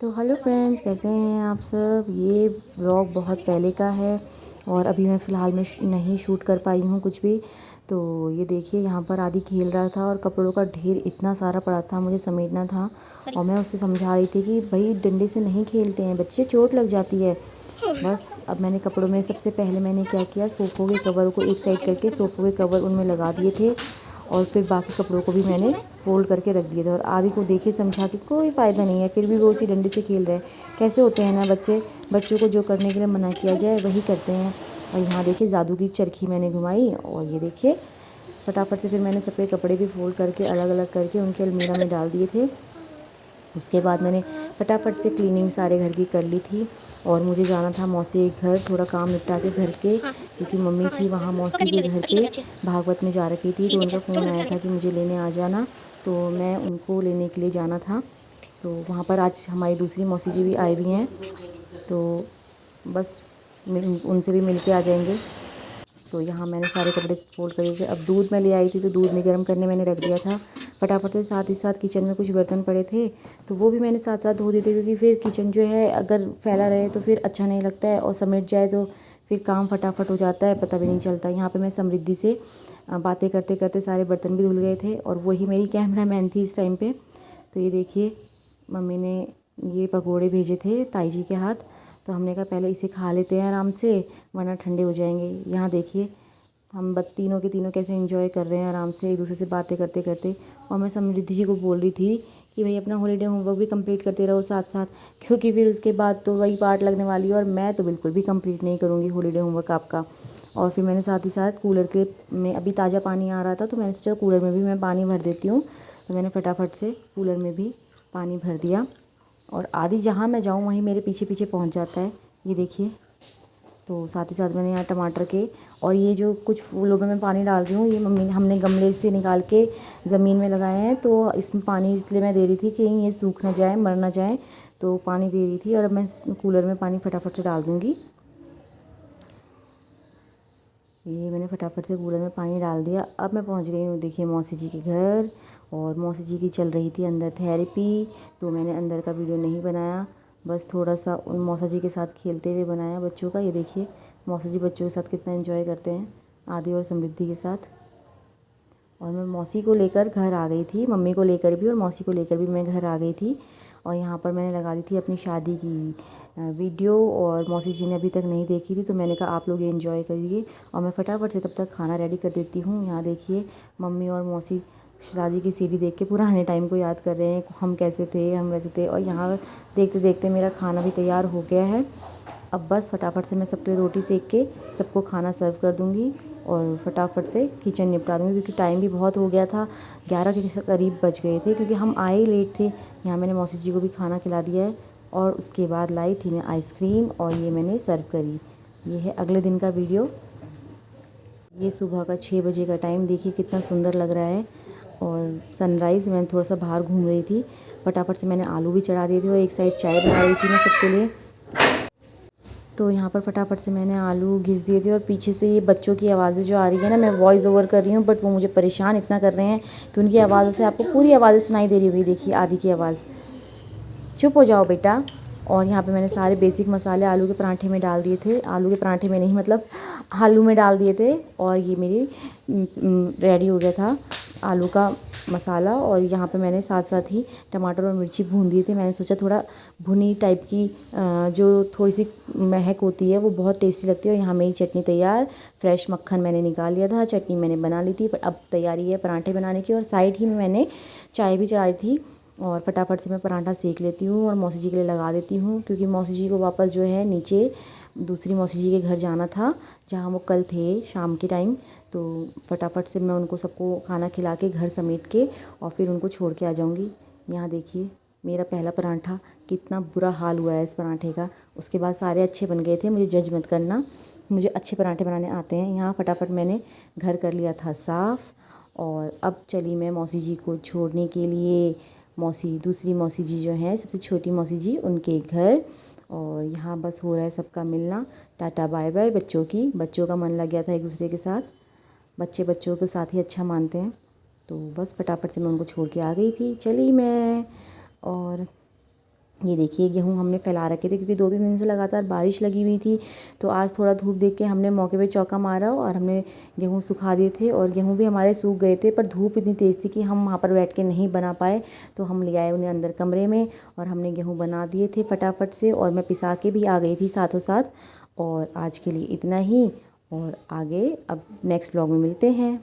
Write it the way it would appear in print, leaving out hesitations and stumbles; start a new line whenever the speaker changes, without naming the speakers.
तो hello friends, कैसे हैं आप सब। ये व्लॉग बहुत पहले का है और अभी मैं फ़िलहाल में नहीं शूट कर पाई हूँ कुछ भी। तो ये देखिए, यहाँ पर आदि खेल रहा था और कपड़ों का ढेर इतना सारा पड़ा था, मुझे समेटना था। और मैं उससे समझा रही थी कि भाई डंडे से नहीं खेलते हैं बच्चे, चोट लग जाती है। बस अब मैंने कपड़ों में सबसे पहले मैंने क्या किया, सोफ़ों के कवर को एक साइड करके सोफ़ों के कवर उनमें लगा दिए थे और फिर बाकी कपड़ों को भी मैंने फ़ोल्ड करके रख दिए थे। और आदि को देखिए समझा के कोई फ़ायदा नहीं है, फिर भी वो उसी डंडे से खेल रहे हैं। कैसे होते हैं ना बच्चे, बच्चों को जो करने के लिए मना किया जाए वही करते हैं। और यहाँ देखिए जादू की चरखी मैंने घुमाई और ये देखिए फटाफट से फिर मैंने सबके कपड़े भी फ़ोल्ड करके अलग अलग करके उनके अलमीरा में डाल दिए थे। उसके बाद मैंने फटाफट से क्लीनिंग सारे घर की कर ली थी और मुझे जाना था मौसी के घर, थोड़ा काम निपटा के घर के, क्योंकि मम्मी थी वहाँ मौसी के घर पे भागवत में जा रखी थी। तो उनका फ़ोन आया था कि मुझे लेने आ जाना, तो मैं उनको लेने के लिए जाना था। तो वहाँ पर आज हमारी दूसरी मौसी जी भी आई हुई हैं, तो बस उनसे भी मिल के आ जाएंगे। तो यहाँ मैंने सारे कपड़े फोल्ड कर दिए थे। अब दूध मैं ले आई थी तो दूध में गर्म करने मैंने रख दिया था फटाफट से। साथ ही साथ किचन में कुछ बर्तन पड़े थे तो वो भी मैंने साथ साथ धो दिए थे, क्योंकि फिर किचन जो है अगर फैला रहे तो फिर अच्छा नहीं लगता है और समेट जाए तो फिर काम फटाफट हो जाता है, पता भी नहीं चलता। यहाँ पर मैं समृद्धि से बातें करते करते सारे बर्तन भी धुल गए थे और वही मेरी कैमरा मैन थी इस टाइम पर। तो ये देखिए मम्मी ने ये पकौड़े भेजे थे ताई जी के हाथ, तो हमने कहा पहले इसे खा लेते हैं आराम से, वरना ठंडे हो जाएंगे। यहाँ देखिए हम तीनों के तीनों कैसे एंजॉय कर रहे हैं आराम से एक दूसरे से बातें करते करते। और मैं समृद्धि जी को बोल रही थी कि भाई अपना हॉलीडे होमवर्क भी कंप्लीट करते रहो साथ साथ, क्योंकि फिर उसके बाद तो वही पार्ट लगने वाली है और मैं तो बिल्कुल भी कंप्लीट नहीं करूँगी हॉलीडे होमवर्क आपका। और फिर मैंने साथ ही साथ कूलर के में अभी ताज़ा पानी आ रहा था तो मैंने सोचा कूलर में भी मैं पानी भर देती हूँ। तो मैंने फटाफट से कूलर में भी पानी भर दिया और आदि जहाँ मैं जाऊँ वहीं मेरे पीछे पीछे पहुँच जाता है। ये देखिए, तो साथ ही साथ मैंने यहाँ टमाटर के और ये जो कुछ फूलों में मैं पानी डाल रही हूँ, ये मम्मी हमने गमले से निकाल के ज़मीन में लगाए हैं। तो इसमें पानी इसलिए मैं दे रही थी कि ये सूख ना जाए, मर ना जाए, तो पानी दे रही थी। और अब मैं कूलर में पानी फटाफट से डाल दूँगी। ये मैंने फटाफट से कूलर में पानी डाल दिया। अब मैं पहुंच गई हूँ देखिए मौसी जी के घर और मौसी जी की चल रही थी अंदर थेरेपी, तो मैंने अंदर का वीडियो नहीं बनाया, बस थोड़ा सा उन मौसा जी के साथ खेलते हुए बनाया बच्चों का। ये देखिए मौसा जी बच्चों के साथ कितना एंजॉय करते हैं, आदि और समृद्धि के साथ। और मैं मौसी को लेकर घर आ गई थी, मम्मी को लेकर भी और मौसी को लेकर भी मैं घर आ गई थी। और यहाँ पर मैंने लगा दी थी अपनी शादी की वीडियो और मौसी जी ने अभी तक नहीं देखी थी, तो मैंने कहा आप लोग एंजॉय करिए और मैं फटाफट से तब तक खाना रेडी कर देती हूँ। यहाँ देखिए मम्मी और मौसी शादी की सीढ़ी देख के पुराने टाइम को याद कर रहे हैं, हम कैसे थे, हम वैसे थे। और यहाँ देखते देखते मेरा खाना भी तैयार हो गया है। अब बस फटाफट से मैं सबके रोटी सेक के सबको खाना सर्व कर दूँगी और फटाफट से किचन निपटा दूँगी, क्योंकि टाइम भी बहुत हो गया था, 11 के करीब बज गए थे, क्योंकि हम आए लेट थे। यहाँ मैंने मौसी जी को भी खाना खिला दिया है और उसके बाद लाई थी मैं आइसक्रीम और ये मैंने सर्व करी। ये है अगले दिन का वीडियो। ये सुबह का 6 बजे का टाइम, देखिए कितना सुंदर लग रहा है और सनराइज़। मैं थोड़ा सा बाहर घूम रही थी, फटाफट से मैंने आलू भी चढ़ा दिए थे और एक साइड चाय बना रही थी मैं सबके लिए। तो यहाँ पर फटाफट से मैंने आलू घिस दिए थे और पीछे से ये बच्चों की आवाज़ें जो आ रही है ना, मैं वॉइस ओवर कर रही हूँ बट वो मुझे परेशान इतना कर रहे हैं कि उनकी आवाज़ों से आपको पूरी आवाज़ें सुनाई दे रही होगी। देखिए आदि की आवाज़, चुप हो जाओ बेटा। और यहाँ पे मैंने सारे बेसिक मसाले आलू के पराठे में डाल दिए थे, आलू के पराठे में नहीं मतलब आलू में डाल दिए थे और ये मेरी रेडी हो गया था आलू का मसाला। और यहाँ पे मैंने साथ साथ ही टमाटर और मिर्ची भून दिए थे। मैंने सोचा थोड़ा भुनी टाइप की जो थोड़ी सी महक होती है वो बहुत टेस्टी लगती है। और यहाँ मेरी चटनी तैयार, फ्रेश मक्खन मैंने निकाल लिया था, चटनी मैंने बना ली थी, पर अब तैयारी है पराठे बनाने की। और साइड ही में मैंने चाय भी चढ़ाई थी और फटाफट से मैं पराठा सेक लेती हूँ और मौसी जी के लिए लगा देती हूँ, क्योंकि मौसी जी को वापस जो है नीचे दूसरी मौसी जी के घर जाना था जहाँ वो कल थे शाम के टाइम। तो फटाफट से मैं उनको सबको खाना खिला के घर समेट के और फिर उनको छोड़ के आ जाऊँगी। यहाँ देखिए मेरा पहला पराठा, कितना बुरा हाल हुआ है इस पराठे का। उसके बाद सारे अच्छे बन गए थे, मुझे जज मत करना, मुझे अच्छे पराठे बनाने आते हैं। यहाँ फटाफट मैंने घर कर लिया था साफ़ और अब चली मैं मौसी जी को छोड़ने के लिए। दूसरी मौसी जी जो हैं सबसे छोटी मौसी जी, उनके घर। और यहाँ बस हो रहा है सबका मिलना, टाटा बाय बाय। बच्चों का मन लग गया था एक दूसरे के साथ, बच्चे बच्चों के साथ ही अच्छा मानते हैं। तो बस फटाफट से मैं उनको छोड़ के आ गई थी, चली मैं। और ये देखिए गेहूँ हमने फैला रखे थे क्योंकि 2-3 दिन से लगातार बारिश लगी हुई थी। तो आज थोड़ा धूप देख के हमने मौके पे चौका मारा और हमने गेहूँ सुखा दिए थे और गेहूँ भी हमारे सूख गए थे, पर धूप इतनी तेज़ थी कि हम वहाँ पर बैठ के नहीं बना पाए। तो हम ले आए उन्हें अंदर कमरे में और हमने गेहूँ बना दिए थे फटाफट से, और मैं पिसा के भी आ गई थी साथों साथ। और आज के लिए इतना ही, और आगे अब नेक्स्ट व्लॉग में मिलते हैं।